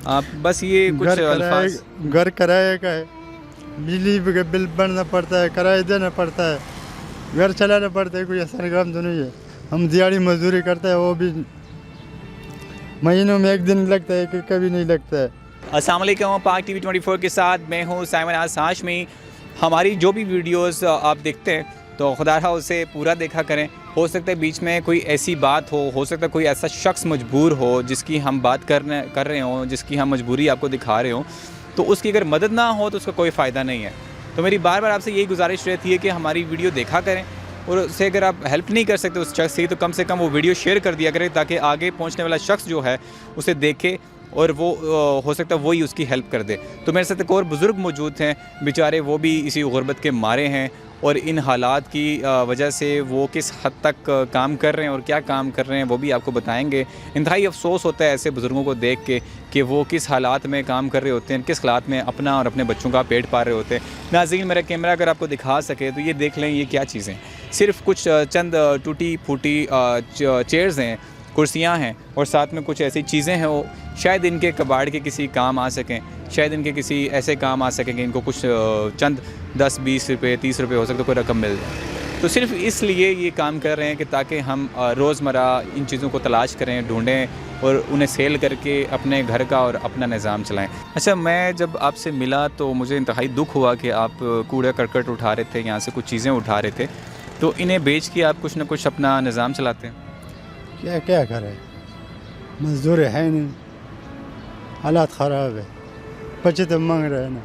آپ بس یہ کچھ الفاظ. گھر کرایہ کا ہے, بجلی کا بل بھرنا پڑتا ہے, کرایہ دینا پڑتا ہے, گھر چلانا پڑتا ہے. کوئی آسان کام تو نہیں ہے. ہم دیہڑی مزدوری کرتے ہیں, وہ بھی مہینوں میں ایک دن لگتا ہے کہ کبھی نہیں لگتا ہے. السلام علیکم, پاک ٹی وی 24 کے ساتھ میں ہوں سائمن ناز ہاشمی. ہماری جو بھی ویڈیوز آپ دیکھتے ہیں تو خدا رہا اسے پورا دیکھا کریں. ہو سکتا ہے بیچ میں کوئی ایسی بات ہو سکتا ہے کوئی ایسا شخص مجبور ہو جس کی ہم بات کر رہے ہوں, جس کی ہم مجبوری آپ کو دکھا رہے ہوں, تو اس کی اگر مدد نہ ہو تو اس کا کوئی فائدہ نہیں ہے. تو میری بار بار آپ سے یہی گزارش رہتی ہے کہ ہماری ویڈیو دیکھا کریں, اور اسے اگر آپ ہیلپ نہیں کر سکتے اس شخص سے تو کم سے کم وہ ویڈیو شیئر کر دیا کریں تاکہ آگے پہنچنے والا شخص جو ہے اسے دیکھے اور وہ ہو سکتا ہے وہی اس کی ہیلپ کر دے. تو میرے ساتھ ایک اور بزرگ موجود ہیں, بیچارے وہ بھی اسی غربت کے مارے ہیں, اور ان حالات کی وجہ سے وہ کس حد تک کام کر رہے ہیں اور کیا کام کر رہے ہیں وہ بھی آپ کو بتائیں گے. انتہائی افسوس ہوتا ہے ایسے بزرگوں کو دیکھ کے کہ وہ کس حالات میں کام کر رہے ہوتے ہیں, کس حالات میں اپنا اور اپنے بچوں کا پیٹ پال رہے ہوتے ہیں. ناظرین, میرا کیمرہ اگر آپ کو دکھا سکے تو یہ دیکھ لیں, یہ کیا چیزیں, صرف کچھ چند ٹوٹی پھوٹی چیئرز ہیں, کرسیاں ہیں, اور ساتھ میں کچھ ایسی چیزیں ہیں وہ شاید ان کے کباڑ کے کسی کام آ سکیں, شاید ان کے کسی ایسے کام آ سکیں کہ ان کو کچھ چند 10-20 روپے 30 روپے ہو سکتا ہے کوئی رقم مل جائے. تو صرف اس لیے یہ کام کر رہے ہیں کہ تاکہ ہم روزمرہ ان چیزوں کو تلاش کریں, ڈھونڈیں اور انہیں سیل کر کے اپنے گھر کا اور اپنا نظام چلائیں. اچھا, میں جب آپ سے ملا تو مجھے انتہائی دکھ ہوا کہ آپ کوڑا کرکٹ اٹھا رہے تھے, یہاں سے کچھ چیزیں اٹھا رہے تھے, تو انہیں بیچ کے آپ کچھ نہ کچھ اپنا نظام چلاتے ہیں. کیا کریں, مزدور ہے نہیں, حالات خراب ہے, بچے تو مانگ رہے ہیں نا.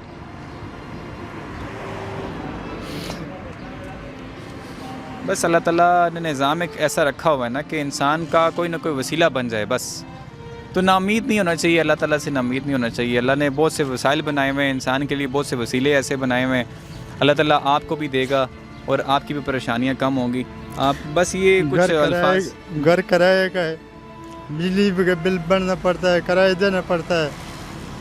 بس اللہ تعالیٰ نے نظام ایک ایسا رکھا ہوا ہے نا کہ انسان کا کوئی نہ کوئی وسیلہ بن جائے بس. تو ناامید نہیں ہونا چاہیے, اللہ تعالیٰ سے ناامید نہیں ہونا چاہیے. اللہ نے بہت سے وسائل بنائے ہوئے ہیں انسان کے لیے, بہت سے وسیلے ایسے بنائے ہوئے ہیں. اللہ تعالیٰ آپ کو بھی دے گا اور آپ کی بھی پریشانیاں کم ہوں گی. آپ بس یہ کچھ الفاظ. گھر کرایہ کا ہے, بجلی کا بل بھرنا پڑتا ہے, کرایہ دینا پڑتا ہے,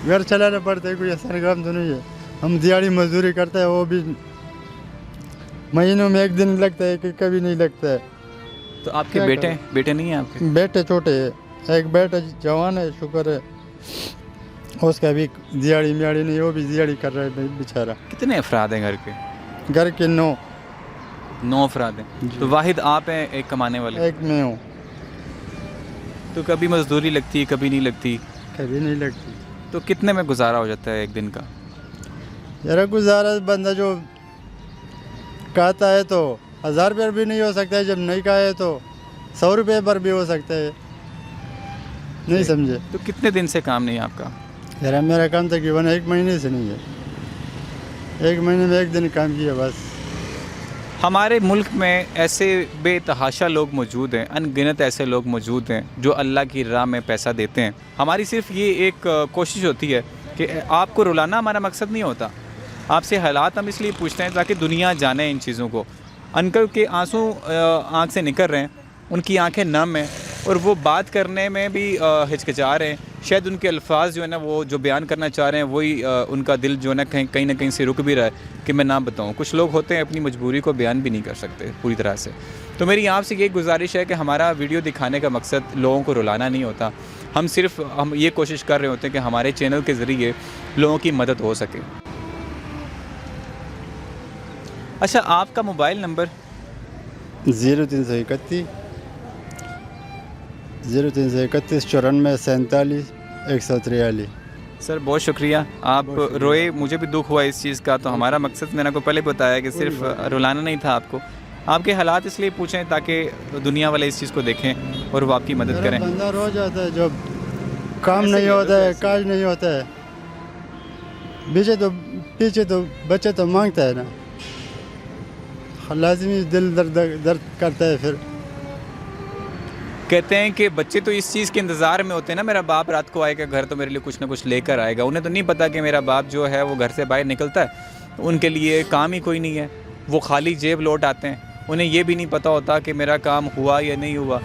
گھر چلانا پڑتا ہے. کوئی آسان کام تو نہیں ہے. ہم دیہڑی مزدوری کرتے ہیں, وہ بھی مہینوں میں ایک دن لگتا ہے کہ کبھی نہیں لگتا ہے. تو آپ کے بیٹے نہیں ہیں آپ کے؟ بیٹے چھوٹے ہیں, ایک بیٹا جوان ہے, شکر ہے, اس کا بھی دیہڑی میاڑی نہیں, وہ بھی دیہڑی کر رہا ہے بیچارہ. کتنے افراد ہیں گھر کے؟ گھر کے 9 افراد ہیں. تو واحد آپ ہیں ایک کمانے والے؟ ایک میں ہوں. تو کبھی مزدوری لگتی ہے, کبھی نہیں لگتی؟ کبھی نہیں لگتی. تو کتنے میں گزارا ہو جاتا ہے ایک دن کا؟ ذرا گزارا بندہ جو کہتا ہے تو 1000 روپے بھی نہیں ہو سکتا ہے, جب نہیں کہے تو 100 روپے پر بھی ہو سکتا ہے. نہیں سمجھے؟ تو کتنے دن سے کام نہیں ہے آپ کا؟ ذرا میرا کام تقریباً 1 مہینے سے نہیں ہے. 1 مہینے میں 1 دن کام کیا بس. ہمارے ملک میں ایسے بے تحاشا لوگ موجود ہیں, ان گنت ایسے لوگ موجود ہیں جو اللہ کی راہ میں پیسہ دیتے ہیں. ہماری صرف یہ ایک کوشش ہوتی ہے کہ آپ کو رلانا ہمارا مقصد نہیں ہوتا. آپ سے حالات ہم اس لیے پوچھتے ہیں تاکہ دنیا جانے ان چیزوں کو. انکل کے آنسو آنکھ سے نکل رہے ہیں, ان کی آنکھیں نم ہیں, اور وہ بات کرنے میں بھی ہچکچا رہے ہیں. شاید ان کے الفاظ جو ہے نا وہ جو بیان کرنا چاہ رہے ہیں وہی ان کا دل جو ہے نا کہیں نہ کہیں سے رک بھی رہا ہے کہ میں نہ بتاؤں. کچھ لوگ ہوتے ہیں اپنی مجبوری کو بیان بھی نہیں کر سکتے پوری طرح سے. تو میری آپ سے یہ گزارش ہے کہ ہمارا ویڈیو دکھانے کا مقصد لوگوں کو رلانا نہیں ہوتا. ہم یہ کوشش کر رہے ہوتے ہیں کہ ہمارے چینل کے ذریعے لوگوں کی مدد ہو سکے. اچھا, آپ کا موبائل نمبر؟ 0331 94 47 143. سر بہت شکریہ, آپ روئے, مجھے بھی دکھ ہوا اس چیز کا. تو ہمارا مقصد میں نے کو پہلے بتایا کہ صرف رلانا نہیں تھا آپ کو. آپ کے حالات اس لیے پوچھیں تاکہ دنیا والے اس چیز کو دیکھیں اور وہ آپ کی مدد کریں. بندہ رو جاتا ہے جب کام نہیں ہوتا ہے, کاج نہیں ہوتا ہے, پیچھے تو بچے تو مانگتا ہے نا, لازمی دل درد کرتا ہے. پھر کہتے ہیں کہ بچے تو اس چیز کے انتظار میں ہوتے ہیں نا, میرا باپ رات کو آئے گا گھر تو میرے لیے کچھ نہ کچھ لے کر آئے گا. انہیں تو نہیں پتا کہ میرا باپ جو ہے وہ گھر سے باہر نکلتا ہے, ان کے لیے کام ہی کوئی نہیں ہے, وہ خالی جیب لوٹ آتے ہیں. انہیں یہ بھی نہیں پتہ ہوتا کہ میرا کام ہوا یا نہیں ہوا.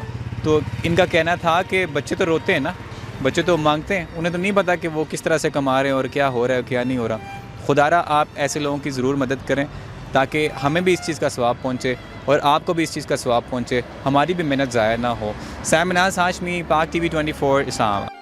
تو ان کا کہنا تھا کہ بچے تو روتے ہیں نا, بچے تو مانگتے ہیں, انہیں تو نہیں پتا کہ وہ کس طرح سے کما رہے ہیں اور کیا ہو رہا ہے کیا نہیں ہو رہا. خدا را آپ ایسے لوگوں کی ضرور مدد کریں تاکہ ہمیں بھی اس چیز کا ثواب پہنچے اور آپ کو بھی اس چیز کا ثواب پہنچے, ہماری بھی محنت ضائع نہ ہو. سائمن ناز ہاشمی, پاک ٹی وی 24 اسلام آباد.